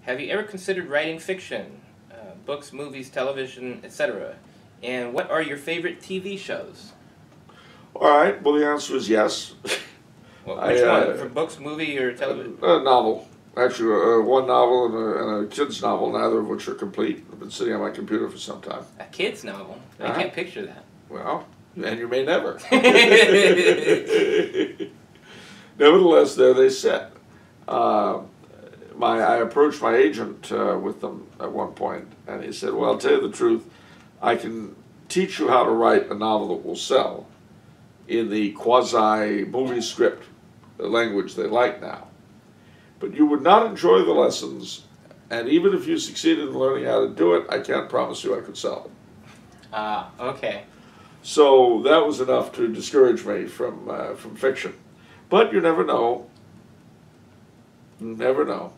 Have you ever considered writing fiction? Books, movies, television, etc.? And what are your favorite TV shows? All right, well, the answer is yes. Well, which one? For books, movie, or television? A novel. Actually, one novel and a kid's novel, neither of which are complete. I've been sitting on my computer for some time. A kid's novel? I can't picture that. Well, and you may never. Nevertheless, there they sit. I approached my agent with them at one point, and he said, well, I'll tell you the truth, I can teach you how to write a novel that will sell in the quasi-movie script language they like now. But you would not enjoy the lessons, and even if you succeeded in learning how to do it, I can't promise you I could sell them. Ah, okay. So that was enough to discourage me from fiction. But you never know. You never know.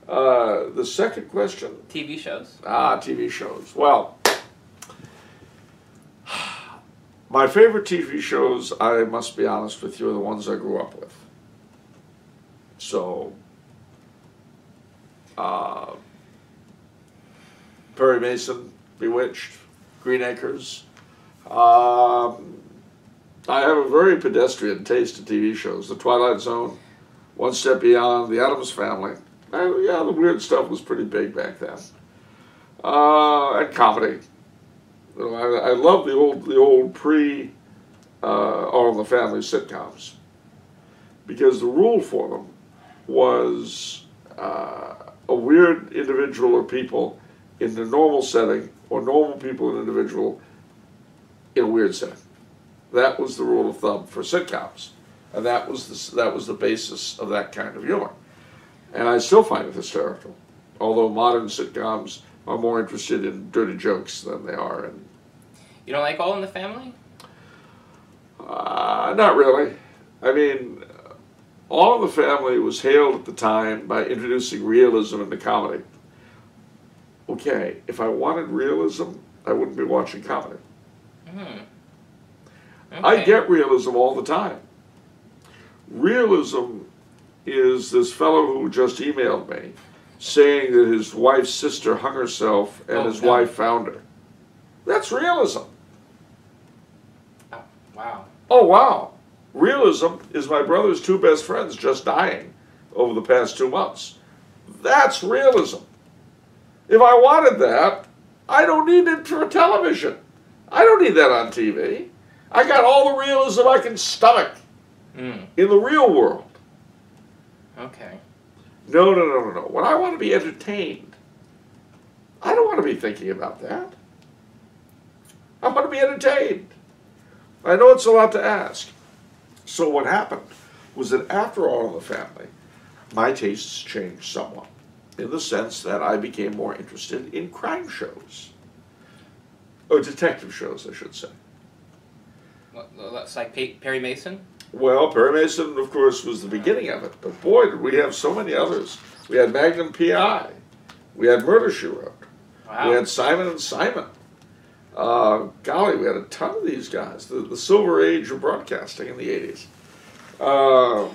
The second question. TV shows. TV shows. Well, my favorite TV shows, I must be honest with you, are the ones I grew up with. So, Perry Mason, Bewitched, Green Acres. I have a very pedestrian taste in TV shows. The Twilight Zone, One Step Beyond, The Addams Family. Yeah, the weird stuff was pretty big back then. And comedy. You know, I love the old pre All in the Family sitcoms, because the rule for them was a weird individual or people in the normal setting, or normal people and individual in a weird setting. That was the rule of thumb for sitcoms, and that was the basis of that kind of humor. And I still find it hysterical, although modern sitcoms are more interested in dirty jokes than they are in. You don't like All in the Family? Not really. I mean, All in the Family was hailed at the time by introducing realism into comedy. Okay, if I wanted realism, I wouldn't be watching comedy. Okay. I get realism all the time. Realism is this fellow who just emailed me saying that his wife's sister hung herself and his wife found her. That's realism. Oh, wow. Oh, wow. Realism is my brother's two best friends just dying over the past 2 months. That's realism. If I wanted that, I don't need it for television. I don't need that on TV. I got all the realism I can stomach in the real world. Okay. No. When I want to be entertained, I don't want to be thinking about that. I want to be entertained. I know it's a lot to ask. So what happened was that after All in the Family, my tastes changed somewhat, in the sense that I became more interested in crime shows. Or detective shows, I should say. That's like Perry Mason? Well, Perry Mason, of course, was the beginning of it. But boy, did we have so many others. We had Magnum P.I. We had Murder, She Wrote. Wow. We had Simon and Simon. Golly, we had a ton of these guys. The silver age of broadcasting in the 80s.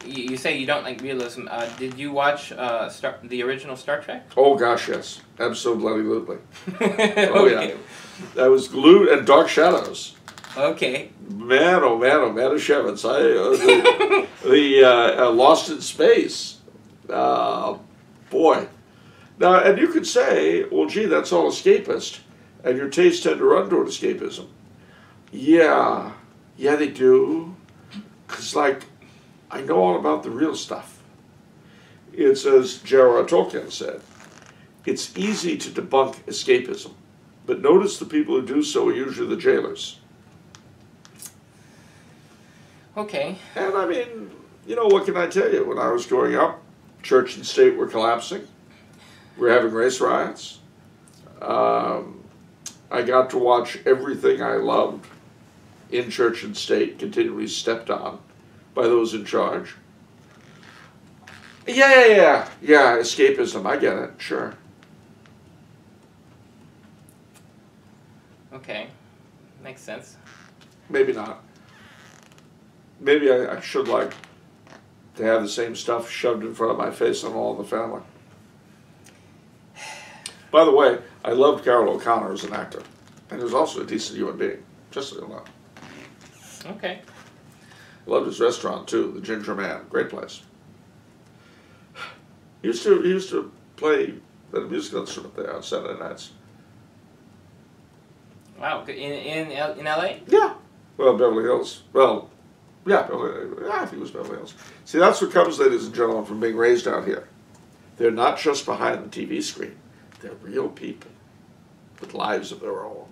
You say you don't like realism. Did you watch the original Star Trek? Oh, gosh, yes. Absolutely. Okay. Oh, yeah. I was glued, and Dark Shadows. Okay. Man, oh, Manischewitz. The Lost in Space. Boy. Now, and you could say, well, gee, that's all escapist, and your tastes tend to run toward escapism. Yeah, they do. Because, like, I know all about the real stuff. It's, as J.R.R. Tolkien said, it's easy to debunk escapism, but notice the people who do so are usually the jailers. Okay. And I mean, you know, what can I tell you? When I was growing up, church and state were collapsing. We were having race riots. I got to watch everything I loved in church and state continually stepped on by those in charge. Yeah, escapism, I get it, sure. Okay, makes sense. Maybe not. Maybe I should like to have the same stuff shoved in front of my face on All in the Family. By the way, I loved Carroll O'Connor as an actor. And he was also a decent human being, just so you know. Okay. I loved his restaurant, too, the Ginger Man. Great place. He used to play the musical instrument there on Saturday nights. Wow. In L.A.? Yeah. Well, Beverly Hills. Well, yeah, I think it was Beverly Hills. See, that's what comes, ladies and gentlemen, from being raised out here. They're not just behind the TV screen. They're real people with lives of their own.